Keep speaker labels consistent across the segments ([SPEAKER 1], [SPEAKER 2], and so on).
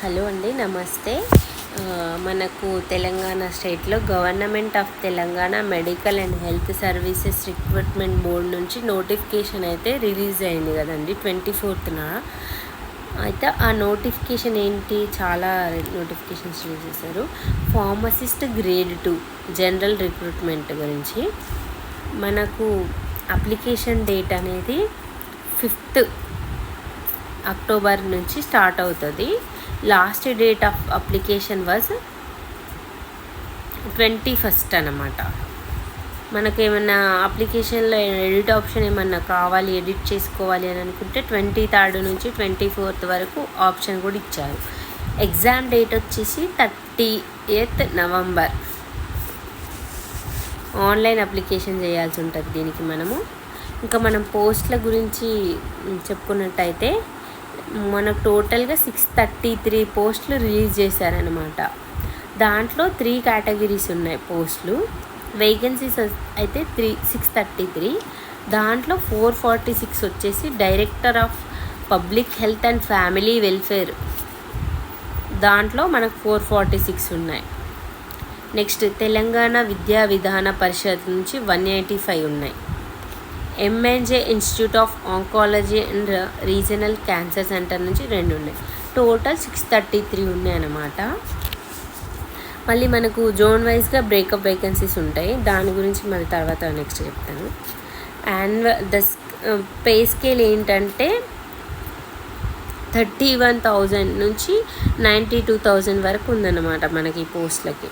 [SPEAKER 1] Hello అండి, నమస్తే. మనకు తెలంగాణ స్టేట్లో government of Telangana medical and health services recruitment board నుంచి నోటిఫికేషన్ అయితే రిలీజ్ అయింది కదండి 24న. అయితే ఆ నోటిఫికేషన్ ఏంటి, చాలా నోటిఫికేషన్స్ రిలీజ్ చేశారు. ఫార్మసిస్ట్ గ్రేడ్ 2 జనరల్ రిక్రూట్మెంట్ గురించి. మనకు అప్లికేషన్ డేట్ అనేది 5th అక్టోబర్ నుంచి స్టార్ట్ అవుతుంది. Last date of application was 21st అన్నమాట. మనకు ఏమన్నా అప్లికేషన్లో ఎడిట్ ఆప్షన్ ఏమన్నా కావాలి, ఎడిట్ చేసుకోవాలి అని అనుకుంటే 23rd నుంచి 24th వరకు ఆప్షన్ కూడా ఇచ్చారు. ఎగ్జామ్ డేట్ వచ్చేసి 30th నవంబర్. ఆన్లైన్ అప్లికేషన్ చేయాల్సి ఉంటుంది దీనికి. ఇంకా మనం పోస్టుల గురించి చెప్పుకున్నట్టయితే మనకు టోటల్గా 633 పోస్టులు రిలీజ్ చేశారనమాట. దాంట్లో 3 కేటగిరీస్ ఉన్నాయి పోస్టులు. వేకెన్సీస్ అయితే 633. దాంట్లో 446 వచ్చేసి director of public health and family welfare, దాంట్లో మనకు 446 ఉన్నాయి. నెక్స్ట్ తెలంగాణ విద్యా విధాన పరిషత్ నుంచి 185 ఉన్నాయి. MNJ institute of oncology and regional cancer centre నుంచి 2 ఉన్నాయి. టోటల్ 633 ఉన్నాయి అన్నమాట. మళ్ళీ మనకు జోన్ వైజ్గా బ్రేకప్ వేకెన్సీస్ ఉంటాయి, దాని గురించి మళ్ళీ తర్వాత నెక్స్ట్ చెప్తాను. అండ్ పే స్కేల్ ఏంటంటే 31,000 నుంచి 92,000 వరకు ఉందన్నమాట మనకి ఈ పోస్టులకి.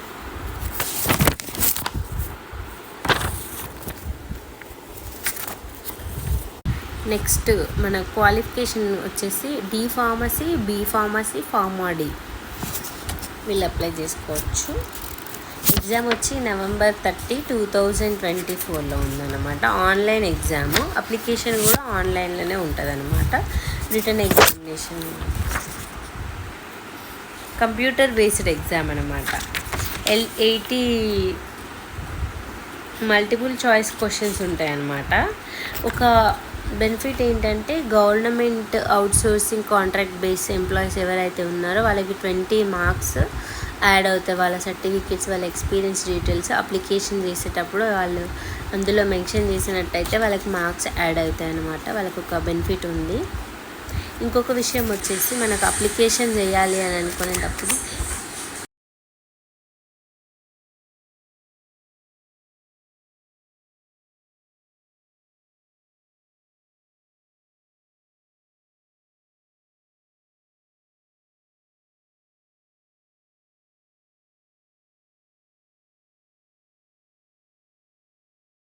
[SPEAKER 1] నెక్స్ట్ మన క్వాలిఫికేషన్ వచ్చేసి D pharmacy, B pharmacy, pharma D వీళ్ళు అప్లై చేసుకోవచ్చు. ఎగ్జామ్ వచ్చి November 30, 2024లో ఉందన్నమాట. ఆన్లైన్ ఎగ్జామ్, అప్లికేషన్ కూడా ఆన్లైన్లోనే ఉంటుంది అన్నమాట. Written examination computer based exam అన్నమాట. 80 మల్టిపుల్ చాయిస్ క్వశ్చన్స్ ఉంటాయి అన్నమాట. ఒక బెనిఫిట్ ఏంటంటే government outsourcing contract based employees ఎవరైతే ఉన్నారో వాళ్ళకి 20 మార్క్స్ యాడ్ అవుతాయి. వాళ్ళ సర్టిఫికేట్స్, వాళ్ళ ఎక్స్పీరియన్స్ డీటెయిల్స్ అప్లికేషన్ చేసేటప్పుడు వాళ్ళు అందులో మెన్షన్ చేసినట్టయితే వాళ్ళకి మార్క్స్ యాడ్ అవుతాయి అన్నమాట. వాళ్ళకి ఒక బెనిఫిట్ ఉంది. ఇంకొక విషయం వచ్చేసి మనకు అప్లికేషన్ చేయాలి అని అనుకునేటప్పుడు